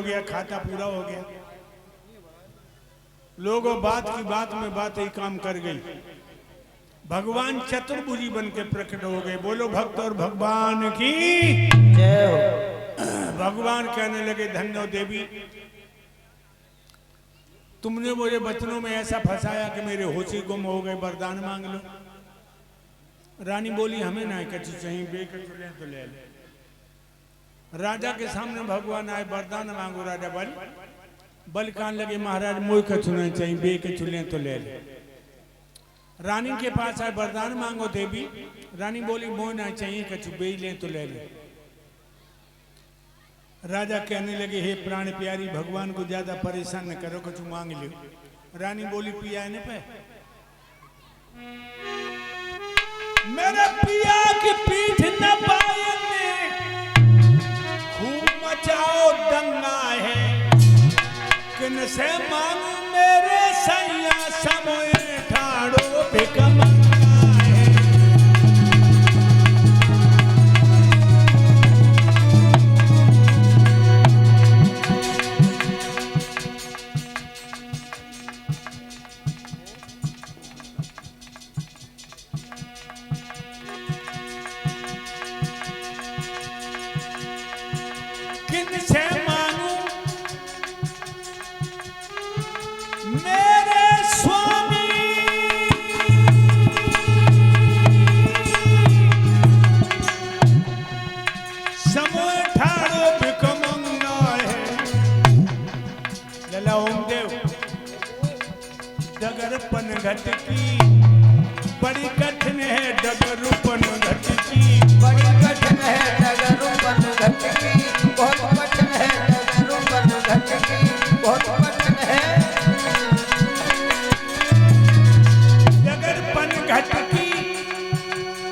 गया, खाता पूरा हो गया। लोगों बात की बात में बात ही काम कर गई। भगवान चतुर्भुजी बन के प्रकट हो गए। बोलो भक्त और भगवान की जय हो। भगवान कहने लगे, धन्यो देवी, तुमने मुझे बचनों में ऐसा फंसाया कि मेरे होशी गुम हो गए, वरदान मांग लो। रानी बोली, हमें ना कछु चाहिए, बेकछु ले तो ले ले। राजा के सामने भगवान आए, वरदान मांगो। राजा बल कान लगे, महाराज मोह कछु नहीं चाहिए, बेकछु ले तो ले ले। रानी के पास आए, वरदान मांगो देवी। रानी बोली, मोह ना चाहिए, कछु बे ले तो ले ले। राजा कहने लगे, हे प्राण प्यारी, भगवान को ज्यादा परेशान न करो, कुछ मांग लो। रानी बोली, पिया ने पे मेरे पिया की पीठ न पाए, खूब मचाओ दंगा है, किन से मांगू मेरे सैया, समय ठाड़ो भिकम। डगरपन घट की बड़ी कठिन है, डगरूपन घट की बड़ी कठिन है, डगरूपन घट की बहुत कठिन है, डगरूपन घट की बहुत कठिन है। डगरपन घट की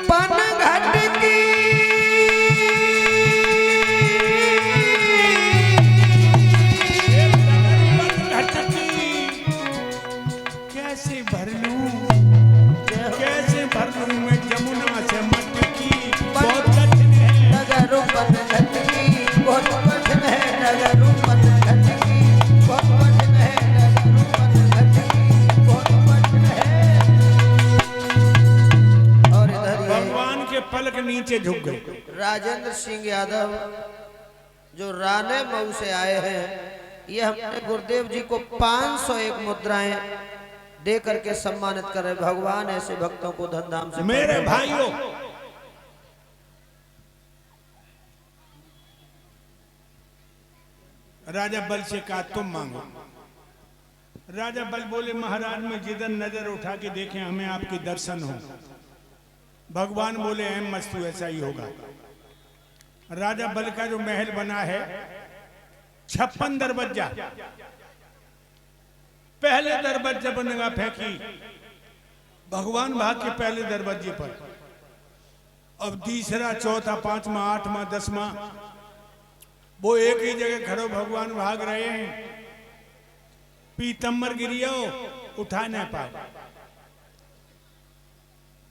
पन घट की पलक नीचे झुक गए। राजेंद्र सिंह यादव जो राने मऊ से आए हैं, ये हमने गुरुदेव जी को 501 मुद्राएं दे करके सम्मानित करे। भगवान ऐसे भक्तों को धन धाम से। मेरे भाइयों, राजा बल से कहा, तुम मांगो। राजा बल बोले, महाराज में जिधर नजर उठा के देखें, हमें आपके दर्शन हो। भगवान बोले, एम मस्तु, ऐसा ही होगा। राजा बल का जो महल बना है, 56 दरवाजा, पहले दरवाजा पर निगाह फेंकी, भगवान भाग के पहले दरवाजे पर। अब तीसरा, चौथा, पांचवा, आठवां, 10वां, वो एक ही जगह खड़ो भगवान भाग रहे हैं। पीतम्बर गिरियो उठा नहीं पाए।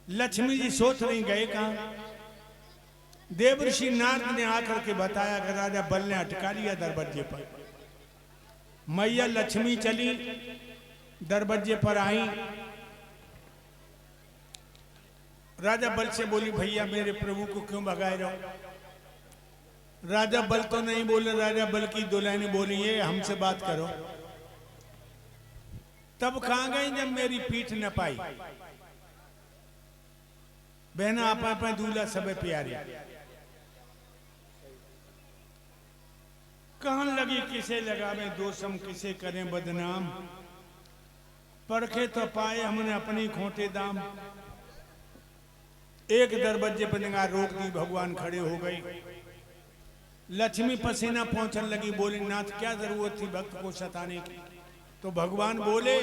लक्ष्मी जी सोच रही गए कहां। देवर्षि नारद ने आकर के बताया कि राजा बल ने अटका लिया दरवाजे पर। मैया लक्ष्मी चली, दरवाजे पर आई। राजा बल से बोली, भैया मेरे प्रभु को क्यों भगाए रहो। राजा बल तो नहीं बोले, राजा बल की दुल्हन बोली, ये हमसे बात करो। तब कहां गई जब मेरी पीठ न पाई। बहना आपा दूल्हा सब प्यारी, कहन लगी किसे लगावे दोषम, किसे करें बदनाम। परखे तो पाए हमने अपनी खोटे दाम। एक दरवाजे पर निगाह रोक दी, भगवान खड़े हो गई। लक्ष्मी पसीना पहुंचने लगी, बोली, नाथ क्या जरूरत थी भक्त को सताने की। तो भगवान बोले,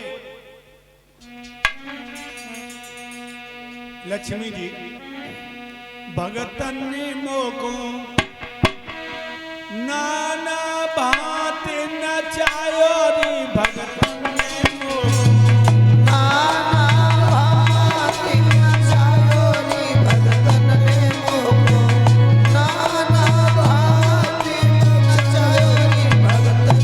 लक्ष्मी जी, भगतन ने मोको नाना भांति नचायो रे। भगतन ने मोको नाना भांति नचायो रे। भगतन ने मोको नाना भांति नचायो रे। भगतन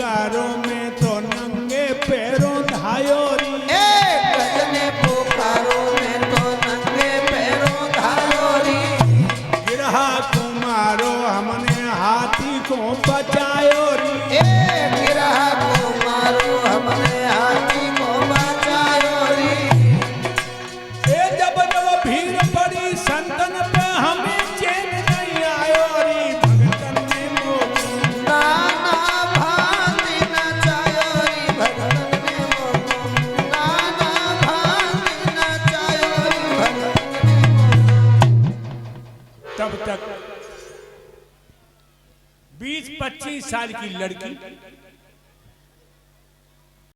पुकारो में तो नंगे पैरों धायो री। गजने पुकारो में तो नंगे पैरों धायो री। गिरहा कुमारो हमने हाथी को बचायो री। गिरहा कुमारो हमने हाथी को बचायो री। जब जब भीड़ पड़ी संतन पे हमें चैन नहीं आयो री। भगतन ने मोको नाना भांति नचायो री। भगतन ने मोको नाना भांति नचायो री। भगतन ने मोको। तब तक 20-25 साल की लड़की